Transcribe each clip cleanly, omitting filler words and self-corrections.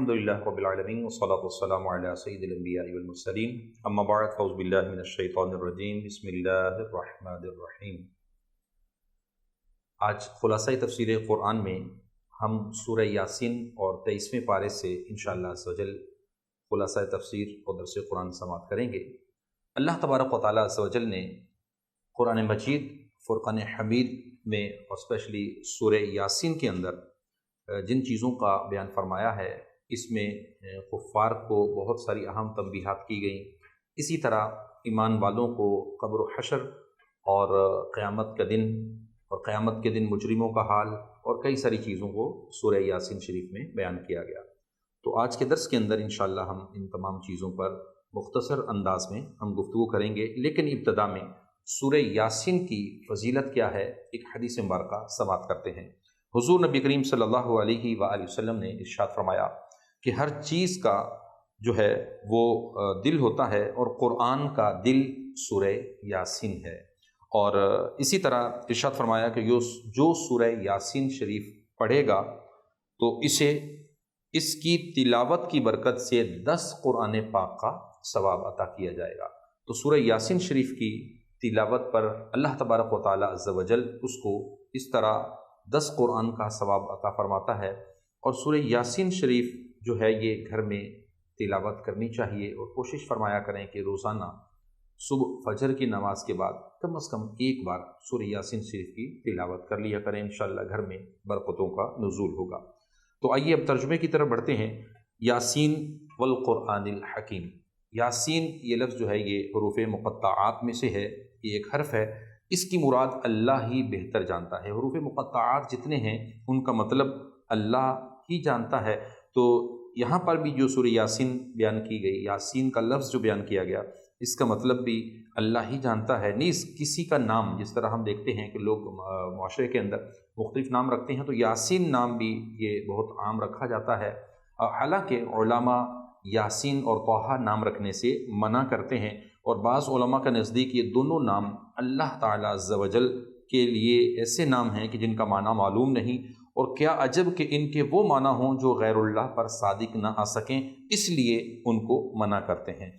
الحمدللہ رب العالمین والصلاة والسلام علی سید الانبیاء والمرسلین اما بعد فاعوذ باللہ من الشیطان الرجیم بسم اللہ الرحمن الرحیم۔ آج خلاصہ تفسیر قرآن میں ہم سورہ یاسین اور 23ویں پارے سے انشاءاللہ عز و جل خلاصہ تفسیر اور درس قرآن سماعت کریں گے۔ اللہ تبارک و تعالیٰ عز و جل نے قرآن مجید فرقان حمید میں اور اسپیشلی سورہ یاسین کے اندر جن چیزوں کا بیان فرمایا ہے، اس میں کفار کو بہت ساری اہم تنبیہات کی گئیں۔ اسی طرح ایمان والوں کو قبر و حشر اور قیامت کا دن اور قیامت کے دن مجرموں کا حال اور کئی ساری چیزوں کو سورہ یاسین شریف میں بیان کیا گیا۔ تو آج کے درس کے اندر انشاءاللہ ہم ان تمام چیزوں پر مختصر انداز میں ہم گفتگو کریں گے، لیکن ابتدا میں سورہ یاسین کی فضیلت کیا ہے ایک حدیث مبارکہ سماعت کرتے ہیں۔ حضور نبی کریم صلی اللہ علیہ وآلہ وسلم نے ارشاد فرمایا کہ ہر چیز کا جو ہے وہ دل ہوتا ہے اور قرآن کا دل سورہ یاسین ہے، اور اسی طرح ارشاد فرمایا کہ جو سورہ یاسین شریف پڑھے گا تو اس کی تلاوت کی برکت سے 10 قرآن پاک کا ثواب عطا کیا جائے گا۔ تو سورہ یاسین شریف کی تلاوت پر اللہ تبارک و تعالیٰ عز و جل اس کو اس طرح 10 قرآن کا ثواب عطا فرماتا ہے، اور سورہ یاسین شریف جو ہے یہ گھر میں تلاوت کرنی چاہیے، اور کوشش فرمایا کریں کہ روزانہ صبح فجر کی نماز کے بعد کم از کم ایک بار سورہ یاسین شریف کی تلاوت کر لیا کریں، انشاءاللہ گھر میں برکتوں کا نزول ہوگا۔ تو آئیے اب ترجمے کی طرف بڑھتے ہیں۔ یاسین والقرآن الحکیم۔ یاسین یہ لفظ جو ہے یہ حروف مقطعات میں سے ہے، یہ ایک حرف ہے، اس کی مراد اللہ ہی بہتر جانتا ہے۔ حروف مقطعات جتنے ہیں ان کا مطلب اللہ ہی جانتا ہے، تو یہاں پر بھی جو سورہ یاسین بیان کی گئی، یاسین کا لفظ جو بیان کیا گیا، اس کا مطلب بھی اللہ ہی جانتا ہے۔ نیز کسی کا نام، جس طرح ہم دیکھتے ہیں کہ لوگ معاشرے کے اندر مختلف نام رکھتے ہیں، تو یاسین نام بھی یہ بہت عام رکھا جاتا ہے، حالانکہ علماء یاسین اور طٰہٰ نام رکھنے سے منع کرتے ہیں، اور بعض علماء کا نزدیک یہ دونوں نام اللہ تعالیٰ عز و جل کے لیے ایسے نام ہیں کہ جن کا معنی معلوم نہیں، اور کیا عجب کہ ان کے وہ معنی ہوں جو غیر اللہ پر صادق نہ آ سکیں، اس لیے ان کو منع کرتے ہیں۔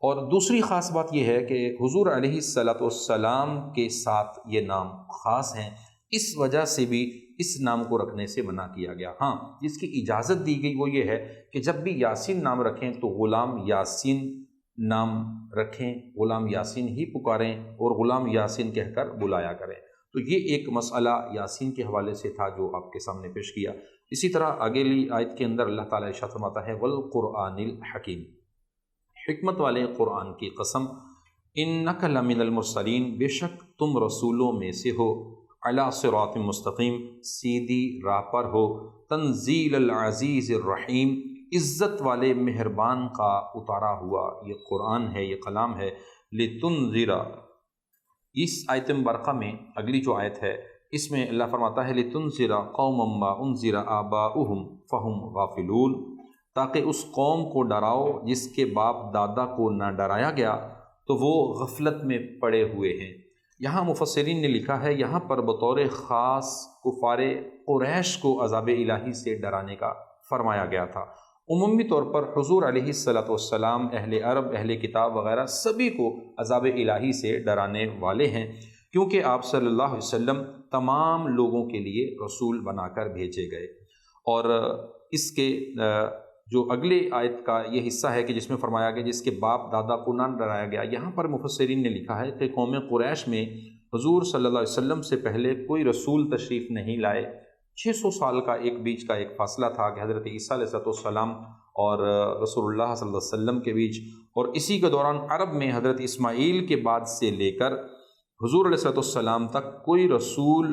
اور دوسری خاص بات یہ ہے کہ حضور علیہ السلام کے ساتھ یہ نام خاص ہیں، اس وجہ سے بھی اس نام کو رکھنے سے منع کیا گیا۔ ہاں، جس کی اجازت دی گئی وہ یہ ہے کہ جب بھی یاسین نام رکھیں تو غلام یاسین نام رکھیں، غلام یاسین ہی پکاریں اور غلام یاسین کہہ کر بلایا کریں۔ تو یہ ایک مسئلہ یاسین کے حوالے سے تھا جو آپ کے سامنے پیش کیا۔ اسی طرح اگلی آیت کے اندر اللہ تعالیٰ ارشاد فرماتا ہے والقرآن الحکیم، حکمت والے قرآن کی قسم، انک لمن المرسلین، بے شک تم رسولوں میں سے ہو، علی صراط مستقیم، سیدھی راہ پر ہو، تنزیل العزیز الرحیم، عزت والے مہربان کا اتارا ہوا یہ قرآن ہے، یہ کلام ہے، لتنذر۔ اس آیت مبارکہ میں اگلی جو آیت ہے اس میں اللہ فرماتا ہے لتنذر قوما ما انذر آباؤہم فہم غافلون، تاکہ اس قوم کو ڈراؤ جس کے باپ دادا کو نہ ڈرایا گیا تو وہ غفلت میں پڑے ہوئے ہیں۔ یہاں مفسرین نے لکھا ہے یہاں پر بطور خاص کفار قریش کو عذاب الہی سے ڈرانے کا فرمایا گیا تھا۔ عمومی طور پر حضور علیہ السلام اہل عرب، اہل کتاب وغیرہ سبھی کو عذاب الہی سے ڈرانے والے ہیں، کیونکہ آپ صلی اللہ علیہ وسلم تمام لوگوں کے لیے رسول بنا کر بھیجے گئے۔ اور اس کے جو اگلے آیت کا یہ حصہ ہے کہ جس میں فرمایا گیا جس کے باپ دادا کو نہ ڈرایا گیا، یہاں پر مفسرین نے لکھا ہے کہ قوم قریش میں حضور صلی اللہ علیہ وسلم سے پہلے کوئی رسول تشریف نہیں لائے۔ 600 سال کا بیچ کا ایک فاصلہ تھا کہ حضرت عیسیٰ علیہ السلام اور رسول اللہ صلی اللہ علیہ وسلم کے بیچ، اور اسی کے دوران عرب میں حضرت اسماعیل کے بعد سے لے کر حضور علیہ السلام تک کوئی رسول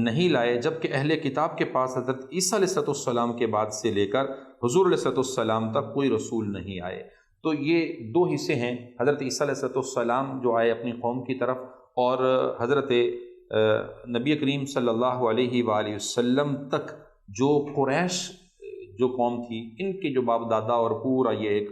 نہیں لائے، جبکہ اہل کتاب کے پاس حضرت عیسیٰ علیہ السلام کے بعد سے لے کر حضور علیہ السلام تک کوئی رسول نہیں آئے۔ تو یہ دو حصے ہیں، حضرت عیسیٰ علیہ السلام جو آئے اپنی قوم کی طرف، اور حضرت نبی کریم صلی اللہ علیہ وآلہ وسلم تک جو قریش جو قوم تھی، ان کے جو باپ دادا اور پورا یہ ایک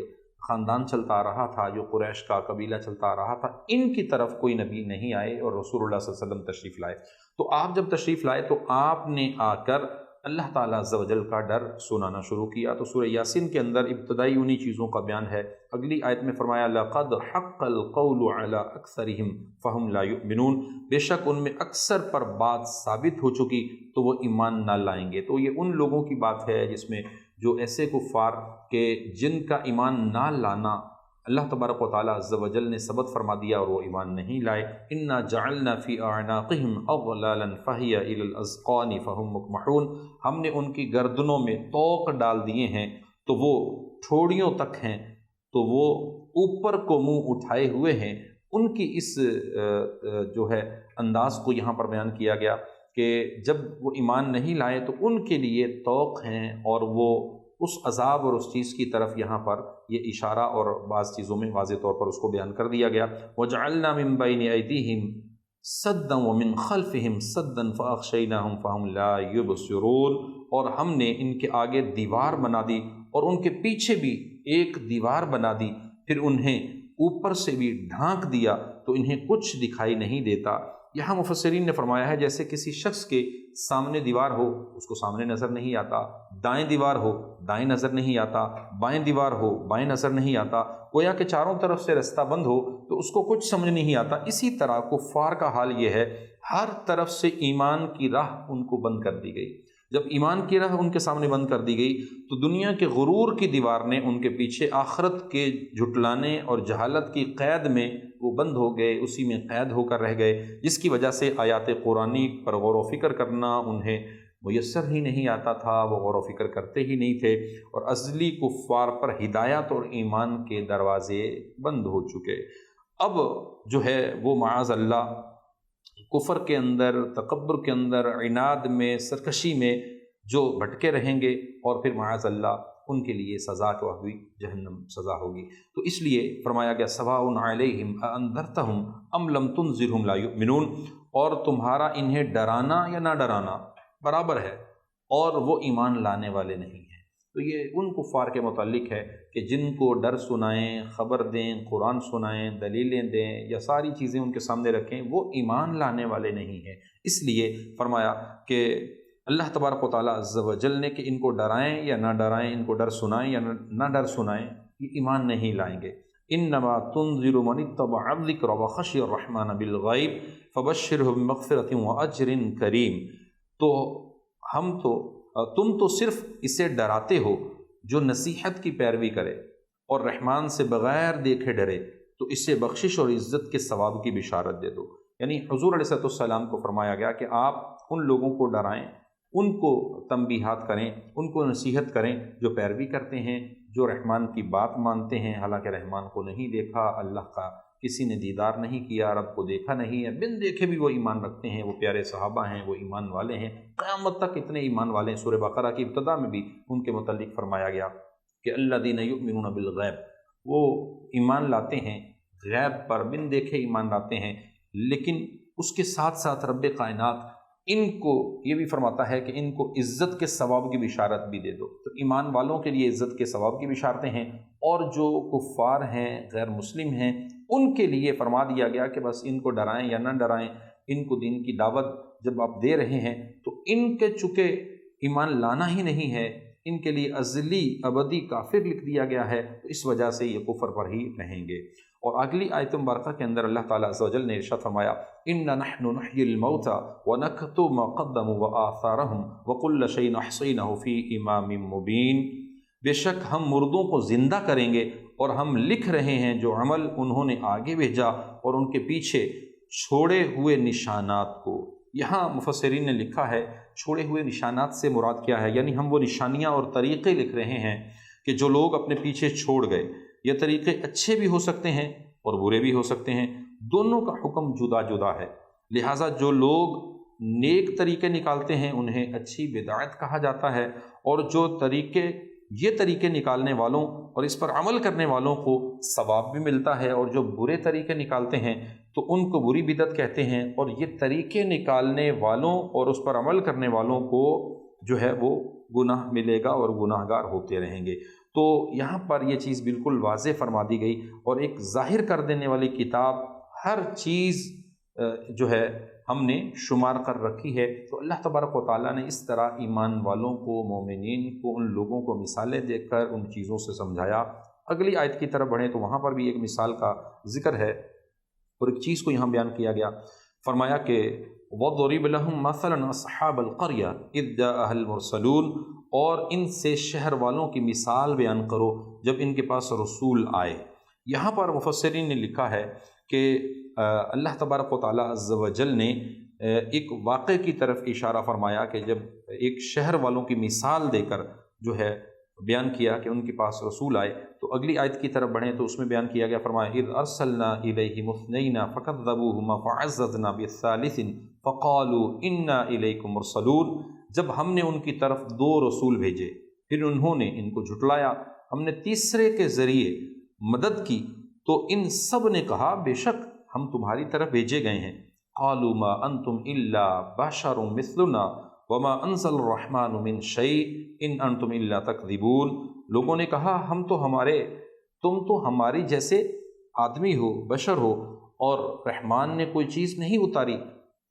خاندان چلتا آ رہا تھا، جو قریش کا قبیلہ چلتا آ رہا تھا، ان کی طرف کوئی نبی نہیں آئے اور رسول اللہ صلی اللہ علیہ وسلم تشریف لائے۔ تو آپ جب تشریف لائے تو آپ نے آ کر اللہ تعالیٰ عز و جل کا ڈر سنانا شروع کیا۔ تو سورہ یاسین کے اندر ابتدائی انہی چیزوں کا بیان ہے۔ اگلی آیت میں فرمایا لَقَدْ حَقَّ الْقَوْلُ عَلَىٰ أَكْثَرِهِمْ فَهُمْ لَا يُؤْمِنُونَ، بے شک ان میں اکثر پر بات ثابت ہو چکی تو وہ ایمان نہ لائیں گے۔ تو یہ ان لوگوں کی بات ہے جس میں جو ایسے کفار کہ جن کا ایمان نہ لانا اللہ تبارک و تعالیٰ عز و جل نے ثبت فرما دیا اور وہ ایمان نہیں لائے۔ اِنَّا جَعَلْنَا فِي أَعْنَاقِهِمْ أَغْلَالًا فَهِيَ إِلَى الْأَذْقَانِ فَهُمْ مُقْمَحُونَ، ہم نے ان کی گردنوں میں طوق ڈال دیے ہیں تو وہ ٹھوڑیوں تک ہیں، تو وہ اوپر کو منہ اٹھائے ہوئے ہیں۔ ان کی اس جو ہے انداز کو یہاں پر بیان کیا گیا کہ جب وہ ایمان نہیں لائے تو ان کے لیے طوق ہیں، اور وہ اس عذاب اور اس چیز کی طرف یہاں پر یہ اشارہ اور بعض چیزوں میں واضح طور پر اس کو بیان کر دیا گیا۔ وَجَعَلْنَا مِن بَيْنِ أَيْدِيهِمْ سَدًّا وَمِن خَلْفِهِمْ سَدًّا فَأَغْشَيْنَاهُمْ فَهُمْ لَا يُبْصِرُونَ، اور ہم نے ان کے آگے دیوار بنا دی اور ان کے پیچھے بھی ایک دیوار بنا دی، پھر انہیں اوپر سے بھی ڈھانک دیا تو انہیں کچھ دکھائی نہیں دیتا۔ یہاں مفسرین نے فرمایا ہے جیسے کسی شخص کے سامنے دیوار ہو، اس کو سامنے نظر نہیں آتا، دائیں دیوار ہو دائیں نظر نہیں آتا، بائیں دیوار ہو بائیں نظر نہیں آتا، گویا کہ چاروں طرف سے رستہ بند ہو تو اس کو کچھ سمجھ نہیں آتا۔ اسی طرح کفار کا حال یہ ہے، ہر طرف سے ایمان کی راہ ان کو بند کر دی گئی۔ جب ایمان کی راہ ان کے سامنے بند کر دی گئی تو دنیا کے غرور کی دیوار نے ان کے پیچھے آخرت کے جھٹلانے اور جہالت کی قید میں وہ بند ہو گئے، اسی میں قید ہو کر رہ گئے، جس کی وجہ سے آیات قرآنی پر غور و فکر کرنا انہیں میسر ہی نہیں آتا تھا، وہ غور و فکر کرتے ہی نہیں تھے، اور ازلی کفار پر ہدایت اور ایمان کے دروازے بند ہو چکے۔ اب جو ہے وہ معاذ اللہ کفر کے اندر، تکبر کے اندر، عناد میں، سرکشی میں جو بھٹکے رہیں گے، اور پھر معاذ اللہ ان کے لیے سزا کو ہوئی جہنم سزا ہوگی۔ تو اس لیے فرمایا گیا سواء علیہم اانذرتہم ام لم تنذرہم لا یؤمنون، اور تمہارا انہیں ڈرانا یا نہ ڈرانا برابر ہے، اور وہ ایمان لانے والے نہیں ہیں۔ تو یہ ان کفار کے متعلق ہے کہ جن کو ڈر سنائیں، خبر دیں، قرآن سنائیں، دلیلیں دیں یا ساری چیزیں ان کے سامنے رکھیں، وہ ایمان لانے والے نہیں ہیں۔ اس لیے فرمایا کہ اللہ تبارک و تعالیٰ عز و جل نے کہ ان کو ڈرائیں یا نہ ڈرائیں، ان کو ڈر سنائیں یا نہ ڈر سنائیں، یہ ایمان نہیں لائیں گے۔ انما تنذر من اتبع الذکر وخشی الرحمن بالغیب فبشرہ بمغفرۃ واجر کریم۔ تو تم تو صرف اسے ڈراتے ہو جو نصیحت کی پیروی کرے اور رحمان سے بغیر دیکھے ڈرے، تو اسے بخشش اور عزت کے ثواب کی بشارت دے دو۔ یعنی حضور علیہ السلام کو فرمایا گیا کہ آپ ان لوگوں کو ڈرائیں، ان کو تنبیہات کریں، ان کو نصیحت کریں جو پیروی کرتے ہیں، جو رحمان کی بات مانتے ہیں، حالانکہ رحمان کو نہیں دیکھا، اللہ کا کسی نے دیدار نہیں کیا، رب کو دیکھا نہیں ہے، بن دیکھے بھی وہ ایمان رکھتے ہیں، وہ پیارے صحابہ ہیں، وہ ایمان والے ہیں، قیامت تک اتنے ایمان والے ہیں۔ سورہ بقرہ کی ابتدا میں بھی ان کے متعلق فرمایا گیا کہ الذین یؤمنون بالغیب، وہ ایمان لاتے ہیں غیب پر، بن دیکھے ایمان لاتے ہیں، لیکن اس کے ساتھ ساتھ رب کائنات ان کو یہ بھی فرماتا ہے کہ ان کو عزت کے ثواب کی بشارت بھی دے دو۔ تو ایمان والوں کے لیے عزت کے ثواب کی بشارتیں ہیں، اور جو کفار ہیں، غیر مسلم ہیں، ان کے لیے فرما دیا گیا کہ بس ان کو ڈرائیں یا نہ ڈرائیں، ان کو دین کی دعوت جب آپ دے رہے ہیں تو ان کے چونکہ ایمان لانا ہی نہیں ہے، ان کے لیے ازلی ابدی کافر لکھ دیا گیا ہے، تو اس وجہ سے یہ کفر پر ہی رہیں گے۔ اور اگلی آیت مبارکہ کے اندر اللہ تعالیٰ عز و جل نے ارشاد فرمایا اِنَّا نَحْنُ نُحْيِي الْمَوْتَى وَنَكْتُبُ مَا قَدَّمُوا وَآثَارَهُمْ وَكُلَّ شَيْءٍ أَحْصَيْنَاهُ فِي إِمَامٍ مُّبِينٍ، بے شک ہم مردوں کو زندہ کریں گے اور ہم لکھ رہے ہیں جو عمل انہوں نے آگے بھیجا اور ان کے پیچھے چھوڑے ہوئے نشانات کو۔ یہاں مفسرین نے لکھا ہے چھوڑے ہوئے نشانات سے مراد کیا ہے، یعنی ہم وہ نشانیاں اور طریقے لکھ رہے ہیں کہ جو لوگ اپنے پیچھے چھوڑ گئے۔ یہ طریقے اچھے بھی ہو سکتے ہیں اور برے بھی ہو سکتے ہیں، دونوں کا حکم جدا جدا ہے، لہٰذا جو لوگ نیک طریقے نکالتے ہیں انہیں اچھی بدعت کہا جاتا ہے، اور جو یہ طریقے نکالنے والوں اور اس پر عمل کرنے والوں کو ثواب بھی ملتا ہے، اور جو برے طریقے نکالتے ہیں تو ان کو بری بدعت کہتے ہیں، اور یہ طریقے نکالنے والوں اور اس پر عمل کرنے والوں کو جو ہے وہ گناہ ملے گا اور گناہ گار ہوتے رہیں گے۔ تو یہاں پر یہ چیز بالکل واضح فرما دی گئی، اور ایک ظاہر کر دینے والی کتاب ہر چیز جو ہے ہم نے شمار کر رکھی ہے۔ تو اللہ تبارک و تعالیٰ نے اس طرح ایمان والوں کو، مومنین کو، ان لوگوں کو مثالیں دے کر ان چیزوں سے سمجھایا۔ اگلی آیت کی طرف بڑھیں تو وہاں پر بھی ایک مثال کا ذکر ہے اور ایک چیز کو یہاں بیان کیا گیا۔ فرمایا کہ وَضْرِبْ لَهُمْ مَثَلًا أَصْحَابَ الْقَرْيَةِ إِذْ جَاءَهَا الْمُرْسَلُونَ، اور ان سے شہر والوں کی مثال بیان کرو جب ان کے پاس رسول آئے۔ یہاں پر مفسرین نے لکھا ہے کہ اللہ تبارک و تعالیٰ عز و جل نے ایک واقعے کی طرف اشارہ فرمایا کہ جب ایک شہر والوں کی مثال دے کر جو ہے بیان کیا کہ ان کے پاس رسول آئے، تو اگلی آیت کی طرف بڑھیں تو اس میں بیان کیا گیا، فرمایا اذ ارسلنا الیہم اثنین فکذبوہما فعززنا بثالث فقالوا انا الیکم مرسلون، جب ہم نے ان کی طرف 2 رسول بھیجے پھر انہوں نے ان کو جھٹلایا، ہم نے تیسرے کے ذریعے مدد کی تو ان سب نے کہا بے شک ہم تمہاری طرف بھیجے گئے ہیں۔ قالوا ما انتم الا بشر مثلنا وما انزل الرحمن من شیء ان انتم الا تکذبون، لوگوں نے کہا تم تو ہماری جیسے آدمی ہو، بشر ہو، اور رحمان نے کوئی چیز نہیں اتاری،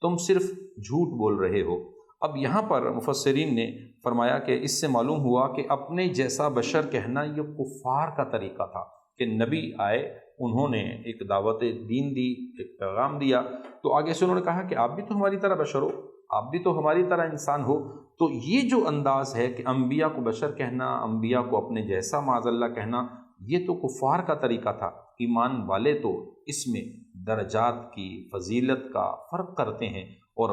تم صرف جھوٹ بول رہے ہو۔ اب یہاں پر مفسرین نے فرمایا کہ اس سے معلوم ہوا کہ اپنے جیسا بشر کہنا یہ کفار کا طریقہ تھا کہ نبی آئے، انہوں نے ایک دعوت دین دی، ایک پیغام دیا، تو آگے سے انہوں نے کہا کہ آپ بھی تو ہماری طرح بشر ہو، آپ بھی تو ہماری طرح انسان ہو۔ تو یہ جو انداز ہے کہ انبیاء کو بشر کہنا، انبیاء کو اپنے جیسا معاذ اللہ کہنا، یہ تو کفار کا طریقہ تھا۔ ایمان والے تو اس میں درجات کی، فضیلت کا فرق کرتے ہیں، اور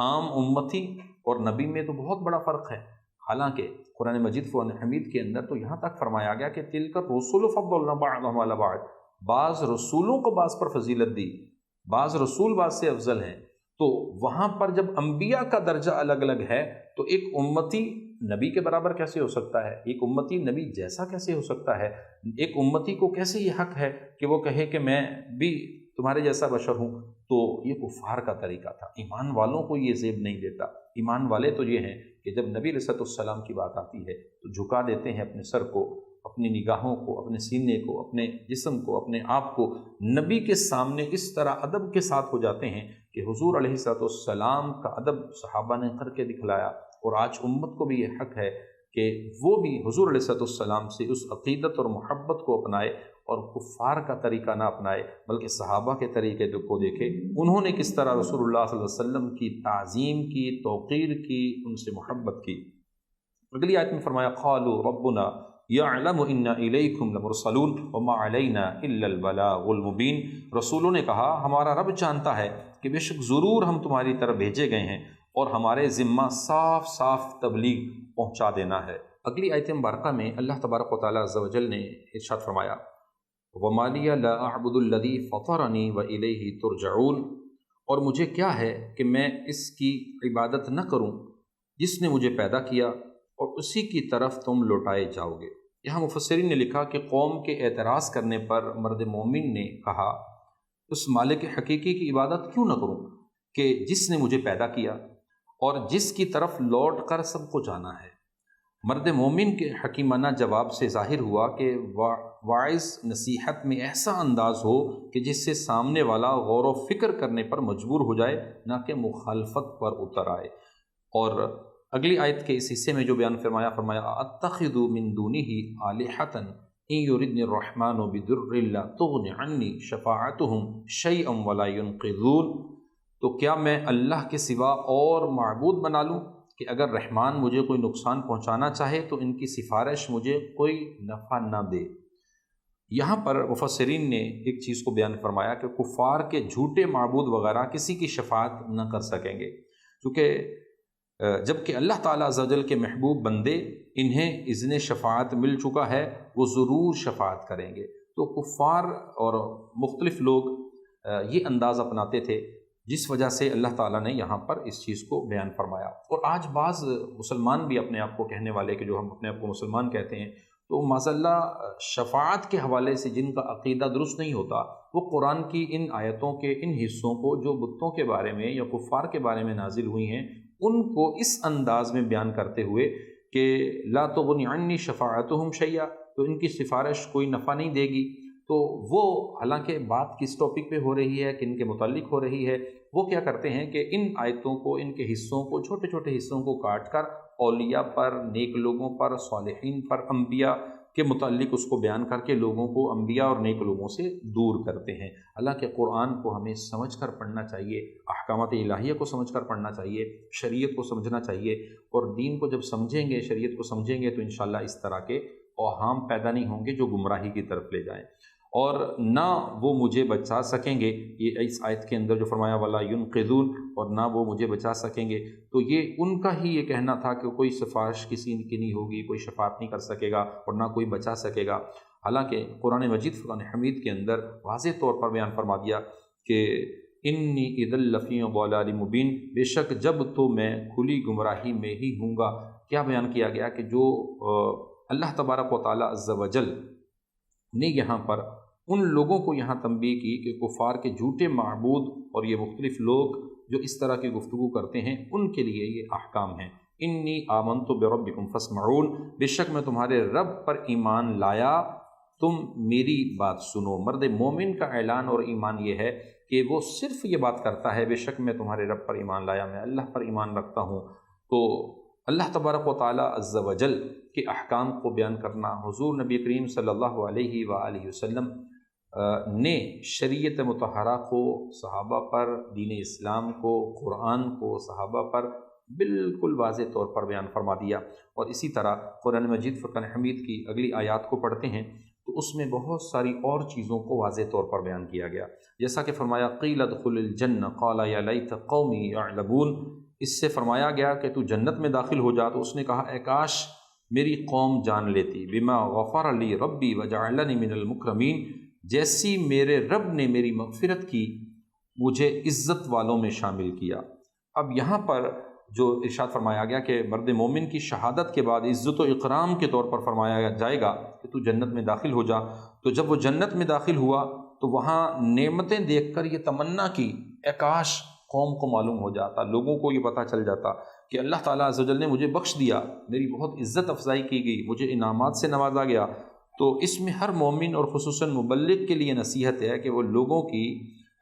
عام امتی اور نبی میں تو بہت بڑا فرق ہے۔ حالانکہ قرآن مجید فرقان حمید کے اندر تو یہاں تک فرمایا گیا کہ تلک الرسل فضلنا بعضهم علی بعض، بعض رسولوں کو بعض پر فضیلت دی، بعض رسول بعض سے افضل ہیں۔ تو وہاں پر جب انبیاء کا درجہ الگ الگ ہے تو ایک امتی نبی کے برابر کیسے ہو سکتا ہے؟ ایک امتی نبی جیسا کیسے ہو سکتا ہے؟ ایک امتی کو کیسے یہ حق ہے کہ وہ کہے کہ میں بھی تمہارے جیسا بشر ہوں؟ تو یہ کفار کا طریقہ تھا۔ ایمان والوں کو یہ زیب نہیں دیتا۔ ایمان والے تو یہ ہیں کہ جب نبی علیہ السلام کی بات آتی ہے تو جھکا دیتے ہیں اپنے سر کو، اپنی نگاہوں کو، اپنے سینے کو، اپنے جسم کو، اپنے آپ کو نبی کے سامنے اس طرح ادب کے ساتھ ہو جاتے ہیں کہ حضور علیہ السلام کا ادب صحابہ نے کر کے دکھلایا، اور آج امت کو بھی یہ حق ہے کہ وہ بھی حضور علیہ السلام سے اس عقیدت اور محبت کو اپنائے اور کفار کا طریقہ نہ اپنائے، بلکہ صحابہ کے طریقے کو دیکھے، انہوں نے کس طرح رسول اللہ صلی اللہ علیہ وسلم کی تعظیم کی، توقیر کی، ان سے محبت کی۔ اگلی آیت میں فرمایا قالوا ربنا یعلم انا الیکم لمرسلون وما علینا الا البلاغ المبین، رسولوں نے کہا ہمارا رب جانتا ہے کہ بے شک ضرور ہم تمہاری طرف بھیجے گئے ہیں اور ہمارے ذمہ صاف صاف تبلیغ پہنچا دینا ہے۔ اگلی آیت مبارکہ میں اللہ تبارک و تعالیٰ عز و جل نے ارشاد فرمایا وَمَا لِيَ لَا أَعْبُدُ الَّذِي فَطَرَنِي وَإِلَيْهِ تُرْجَعُونَ، اور مجھے کیا ہے کہ میں اس کی عبادت نہ کروں جس نے مجھے پیدا کیا اور اسی کی طرف تم لوٹائے جاؤ گے۔ یہاں مفسرین نے لکھا کہ قوم کے اعتراض کرنے پر مرد مومن نے کہا اس مالک حقیقی کی عبادت کیوں نہ کروں کہ جس نے مجھے پیدا کیا اور جس کی طرف لوٹ کر سب کو جانا ہے۔ مرد مومن کے حکیمانہ جواب سے ظاہر ہوا کہ واعظ نصیحت میں ایسا انداز ہو کہ جس سے سامنے والا غور و فکر کرنے پر مجبور ہو جائے، نہ کہ مخالفت پر اتر آئے۔ اور اگلی آیت کے اس حصے میں جو بیان فرمایا اتخذ من دونہ آلہۃ ان یردنی الرحمن بضر لا تغن عنی شفاعتہم شیئا ولا ینقذون، تو کیا میں اللہ کے سوا اور معبود بنا لوں کہ اگر رحمان مجھے کوئی نقصان پہنچانا چاہے تو ان کی سفارش مجھے کوئی نفع نہ دے۔ یہاں پر مفسرین نے ایک چیز کو بیان فرمایا کہ کفار کے جھوٹے معبود وغیرہ کسی کی شفاعت نہ کر سکیں گے، کیونکہ جبکہ اللہ تعالیٰ عز و جل کے محبوب بندے انہیں اذن شفاعت مل چکا ہے، وہ ضرور شفاعت کریں گے۔ تو کفار اور مختلف لوگ یہ انداز اپناتے تھے، جس وجہ سے اللہ تعالیٰ نے یہاں پر اس چیز کو بیان فرمایا۔ اور آج بعض مسلمان بھی اپنے آپ کو کہنے والے کہ جو ہم اپنے آپ کو مسلمان کہتے ہیں، تو معاذ اللہ شفاعت کے حوالے سے جن کا عقیدہ درست نہیں ہوتا، وہ قرآن کی ان آیتوں کے ان حصوں کو جو بتوں کے بارے میں یا کفار کے بارے میں نازل ہوئی ہیں، ان کو اس انداز میں بیان کرتے ہوئے کہ لا تغنی عنی شفاعتہم شیئا، تو ان کی سفارش کوئی نفع نہیں دے گی، تو وہ حالانکہ بات کس ٹاپک پہ ہو رہی ہے، کن کے متعلق ہو رہی ہے، وہ کیا کرتے ہیں کہ ان آیتوں کو، ان کے حصوں کو، چھوٹے چھوٹے حصوں کو کاٹ کر اولیاء پر، نیک لوگوں پر، صالحین پر، انبیاء کے متعلق اس کو بیان کر کے لوگوں کو انبیاء اور نیک لوگوں سے دور کرتے ہیں۔ اللہ کے قرآن کو ہمیں سمجھ کر پڑھنا چاہیے، احکامات الہیہ کو سمجھ کر پڑھنا چاہیے، شریعت کو سمجھنا چاہیے، اور دین کو جب سمجھیں گے، شریعت کو سمجھیں گے، تو انشاءاللہ اس طرح کے اوہام پیدا نہیں ہوں گے جو گمراہی کی طرف لے جائیں، اور نہ وہ مجھے بچا سکیں گے۔ یہ اس آیت کے اندر جو فرمایا ولا ینقذون، اور نہ وہ مجھے بچا سکیں گے، تو یہ ان کا ہی یہ کہنا تھا کہ کوئی سفارش کسی کی نہیں ہوگی، کوئی شفاعت نہیں کر سکے گا اور نہ کوئی بچا سکے گا۔ حالانکہ قرآن مجید فرقان حمید کے اندر واضح طور پر بیان فرما دیا کہ انی اذا لفی ضلال مبین، بے شک جب تو میں کھلی گمراہی میں ہی ہوں گا۔ کیا بیان کیا گیا کہ جو اللہ تبارک و تعالی عز و جل نے یہاں پر ان لوگوں کو یہاں تنبیہ کی کہ کفار کے جھوٹے معبود اور یہ مختلف لوگ جو اس طرح کی گفتگو کرتے ہیں، ان کے لیے یہ احکام ہیں۔ انی آمنت بربکم فاسمعون، بے شک میں تمہارے رب پر ایمان لایا، تم میری بات سنو۔ مرد مومن کا اعلان اور ایمان یہ ہے کہ وہ صرف یہ بات کرتا ہے بے شک میں تمہارے رب پر ایمان لایا، میں اللہ پر ایمان رکھتا ہوں۔ تو اللہ تبارک و تعالی عز و جل کے احکام کو بیان کرنا، حضور نبی کریم صلی اللہ علیہ وآلہ وسلم نے شریعت مطہرہ کو صحابہ پر، دین اسلام کو، قرآن کو صحابہ پر بالکل واضح طور پر بیان فرما دیا۔ اور اسی طرح قرآن مجید فرقان حمید کی اگلی آیات کو پڑھتے ہیں تو اس میں بہت ساری اور چیزوں کو واضح طور پر بیان کیا گیا، جیسا کہ فرمایا قیل ادخل الجنہ قال یا لیت قومی یعلمون، اس سے فرمایا گیا کہ تو جنت میں داخل ہو جا، تو اس نے کہا اے کاش میری قوم جان لیتی، بما غفر لی ربی وجعلنی من المکرمین، جیسی میرے رب نے میری مغفرت کی، مجھے عزت والوں میں شامل کیا۔ اب یہاں پر جو ارشاد فرمایا گیا کہ مرد مومن کی شہادت کے بعد عزت و اکرام کے طور پر فرمایا جائے گا کہ تو جنت میں داخل ہو جا، تو جب وہ جنت میں داخل ہوا تو وہاں نعمتیں دیکھ کر یہ تمنا کی اے کاش قوم کو معلوم ہو جاتا، لوگوں کو یہ پتہ چل جاتا کہ اللہ تعالیٰ عز و جل نے مجھے بخش دیا، میری بہت عزت افزائی کی گئی، مجھے انعامات سے نوازا گیا۔ تو اس میں ہر مومن اور خصوصاً مبلغ کے لیے نصیحت ہے کہ وہ لوگوں کی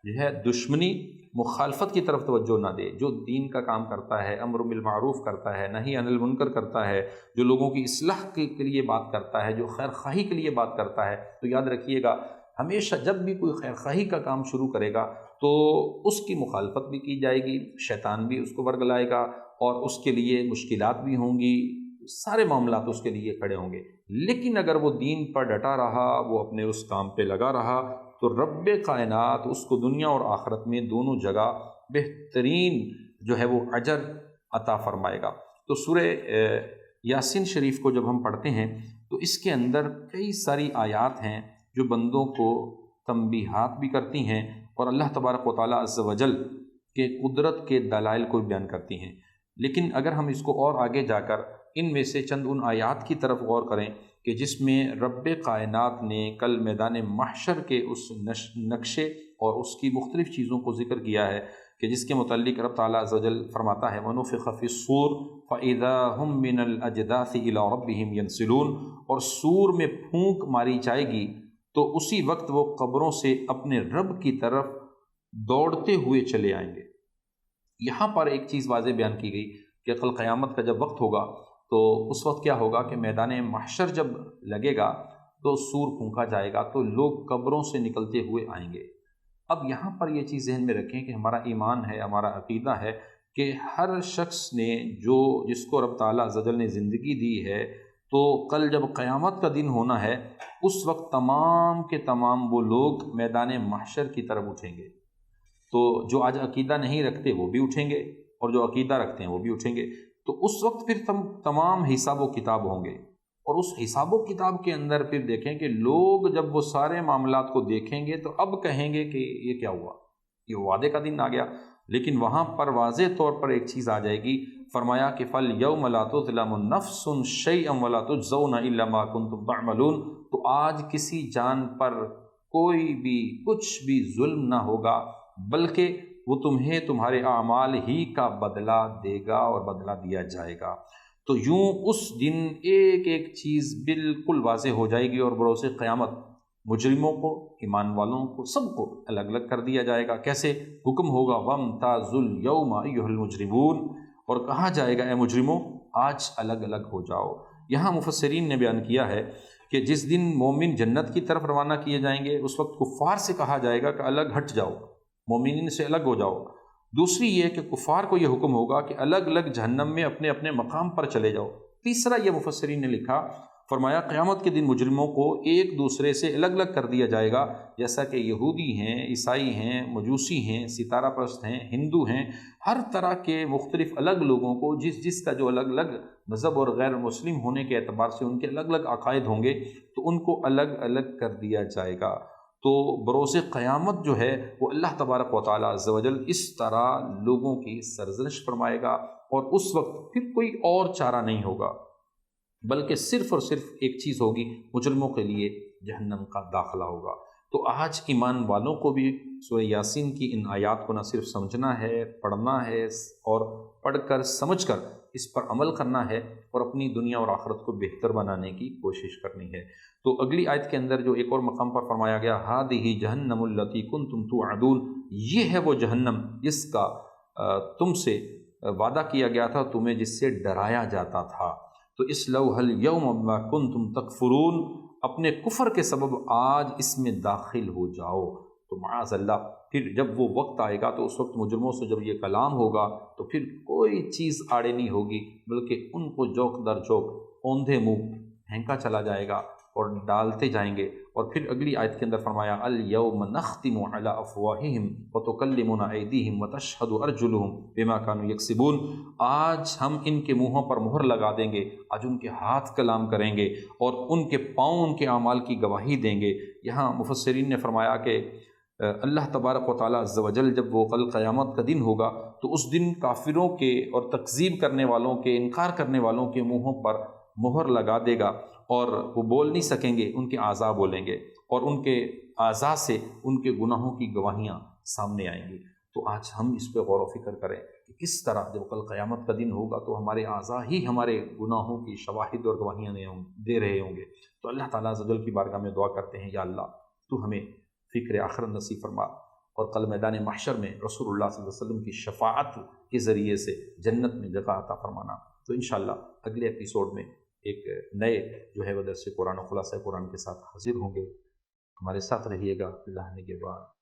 جو ہے دشمنی، مخالفت کی طرف توجہ نہ دے۔ جو دین کا کام کرتا ہے، امر بالمعروف کرتا ہے، نہی عن المنکر کرتا ہے، جو لوگوں کی اصلاح کے لیے بات کرتا ہے، جو خیر خواہی کے لیے بات کرتا ہے، تو یاد رکھیے گا ہمیشہ جب بھی کوئی خیر خواہی کا کام شروع کرے گا تو اس کی مخالفت بھی کی جائے گی، شیطان بھی اس کو ورگلائے گا اور اس کے لیے مشکلات بھی ہوں گی، سارے معاملات اس کے لیے کھڑے ہوں گے۔ لیکن اگر وہ دین پر ڈٹا رہا، وہ اپنے اس کام پہ لگا رہا، تو رب کائنات اس کو دنیا اور آخرت میں دونوں جگہ بہترین جو ہے وہ اجر عطا فرمائے گا۔ تو سورہ یاسین شریف کو جب ہم پڑھتے ہیں تو اس کے اندر کئی ساری آیات ہیں جو بندوں کو تنبیہات بھی کرتی ہیں اور اللہ تبارک و تعالیٰ عز و جل کے قدرت کے دلائل کو بیان کرتی ہیں۔ لیکن اگر ہم اس کو اور آگے جا کر ان میں سے چند ان آیات کی طرف غور کریں کہ جس میں رب کائنات نے کل میدان محشر کے اس نقشے اور اس کی مختلف چیزوں کو ذکر کیا ہے کہ جس کے متعلق رب تعالیٰ عز و جل فرماتا ہے وَنُفِخَ فِي الصُّورِ فَإِذَا هُم مِّنَ الْأَجْدَاثِ إِلَىٰ رَبِّهِمْ يَنْسِلُونَ، اور سور میں پھونک ماری جائے گی تو اسی وقت وہ قبروں سے اپنے رب کی طرف دوڑتے ہوئے چلے آئیں گے۔ یہاں پر ایک چیز واضح بیان کی گئی کہ کل قیامت کا جب وقت ہوگا تو اس وقت کیا ہوگا کہ میدان محشر جب لگے گا تو سور پھونکا جائے گا تو لوگ قبروں سے نکلتے ہوئے آئیں گے۔ اب یہاں پر یہ چیز ذہن میں رکھیں کہ ہمارا ایمان ہے، ہمارا عقیدہ ہے کہ ہر شخص نے جس کو رب تعالیٰ عز و جل نے زندگی دی ہے، تو کل جب قیامت کا دن ہونا ہے اس وقت تمام کے تمام وہ لوگ میدان محشر کی طرف اٹھیں گے۔ تو جو آج عقیدہ نہیں رکھتے وہ بھی اٹھیں گے اور جو عقیدہ رکھتے ہیں وہ بھی اٹھیں گے، تو اس وقت پھر تمام حساب و کتاب ہوں گے، اور اس حساب و کتاب کے اندر پھر دیکھیں کہ لوگ جب وہ سارے معاملات کو دیکھیں گے تو اب کہیں گے کہ یہ کیا ہوا، یہ وعدے کا دن آ گیا۔ لیکن وہاں پر واضح طور پر ایک چیز آ جائے گی، فرمایا کہ فَالْيَوْمَ لَا تُظْلَمُ نَفْسٌ شَيْئًا وَلَا تُجْزَوْنَ إِلَّا مَا كُنْتُمْ تَعْمَلُونَ، تو آج کسی جان پر کوئی بھی کچھ بھی ظلم نہ ہوگا، بلکہ وہ تمہیں تمہارے اعمال ہی کا بدلہ دے گا اور بدلہ دیا جائے گا۔ تو یوں اس دن ایک ایک چیز بالکل واضح ہو جائے گی، اور بروز قیامت مجرموں کو، ایمان والوں کو، سب کو الگ الگ کر دیا جائے گا۔ کیسے حکم ہوگا؟ وَامْتَازُوا الْيَوْمَ أَيُّهَا الْمُجْرِمُونَ، اور کہا جائے گا اے مجرموں آج الگ الگ ہو جاؤ۔ یہاں مفسرین نے بیان کیا ہے کہ جس دن مومن جنت کی طرف روانہ کیے جائیں گے اس وقت کفار سے کہا جائے گا کہ الگ ہٹ جاؤ، مومنین سے الگ ہو جاؤ۔ دوسری یہ کہ کفار کو یہ حکم ہوگا کہ الگ الگ جہنم میں اپنے اپنے مقام پر چلے جاؤ۔ تیسرا یہ مفسرین نے لکھا، فرمایا قیامت کے دن مجرموں کو ایک دوسرے سے الگ الگ کر دیا جائے گا، جیسا کہ یہودی ہیں، عیسائی ہیں، مجوسی ہیں، ستارہ پرست ہیں، ہندو ہیں، ہر طرح کے مختلف الگ لوگوں کو جس کا جو الگ الگ مذہب اور غیر مسلم ہونے کے اعتبار سے ان کے الگ الگ عقائد ہوں گے تو ان کو الگ الگ کر دیا جائے گا۔ تو بروز قیامت جو ہے وہ اللہ تبارک و تعالیٰ عز و جل اس طرح لوگوں کی سرزنش فرمائے گا، اور اس وقت پھر کوئی اور چارہ نہیں ہوگا، بلکہ صرف اور صرف ایک چیز ہوگی، مجرموں کے لیے جہنم کا داخلہ ہوگا۔ تو آج ایمان والوں کو بھی سورہ یاسین کی ان آیات کو نہ صرف سمجھنا ہے، پڑھنا ہے، اور پڑھ کر سمجھ کر اس پر عمل کرنا ہے، اور اپنی دنیا اور آخرت کو بہتر بنانے کی کوشش کرنی ہے۔ تو اگلی آیت کے اندر جو ایک اور مقام پر فرمایا گیا، ہَٰذِهِ جَهَنَّمُ الَّتِي كُنتُمْ تُوعَدُونَ، یہ ہے وہ جہنم جس کا تم سے وعدہ کیا گیا تھا، تمہیں جس سے ڈرایا جاتا تھا۔ تو اصلوها اليوم بما کنتم تکفرون، اپنے کفر کے سبب آج اس میں داخل ہو جاؤ۔ تو معاذ اللہ پھر جب وہ وقت آئے گا تو اس وقت مجرموں سے جب یہ کلام ہوگا تو پھر کوئی چیز آڑے نہیں ہوگی، بلکہ ان کو جوک در جوک اوندھے منہ پھینکا چلا جائے گا اور ڈالتے جائیں گے۔ اور پھر اگلی آیت کے اندر فرمایا، اليوم نختم علی افواہہم وتکلمنا ایدیہم وتشہد ارجلہم بما کانوا یکسبون، آج ہم ان کے منہوں پر مہر لگا دیں گے، آج ان کے ہاتھ کلام کریں گے اور ان کے پاؤں ان کے اعمال کی گواہی دیں گے۔ یہاں مفسرین نے فرمایا کہ اللہ تبارک و تعالیٰ عز و جل جب وہ کل قیامت کا دن ہوگا تو اس دن کافروں کے اور تکذیب کرنے والوں کے، انکار کرنے والوں کے منہوں پر مہر لگا دے گا، اور وہ بول نہیں سکیں گے، ان کے اعضاء بولیں گے، اور ان کے اعضاء سے ان کے گناہوں کی گواہیاں سامنے آئیں گی۔ تو آج ہم اس پہ غور و فکر کریں کہ کس طرح جب کل قیامت کا دن ہوگا تو ہمارے اعضاء ہی ہمارے گناہوں کی شواہد اور گواہیاں دے رہے ہوں گے۔ تو اللہ تعالیٰ عز و جل کی بارگاہ میں دعا کرتے ہیں، یا اللہ تو ہمیں فکر آخرت نصیب فرما، اور کل میدان محشر میں رسول اللہ صلی اللہ علیہ وسلم کی شفاعت کے ذریعے سے جنت میں جگہ عطا فرمانا۔ تو انشاءاللہ اگلے ایپیسوڈ میں ایک نئے جو ہے وہ درس قرآن و خلاصہ قرآن کے ساتھ حاضر ہوں گے۔ ہمارے ساتھ رہیے گا، اللہ نے کے بعد۔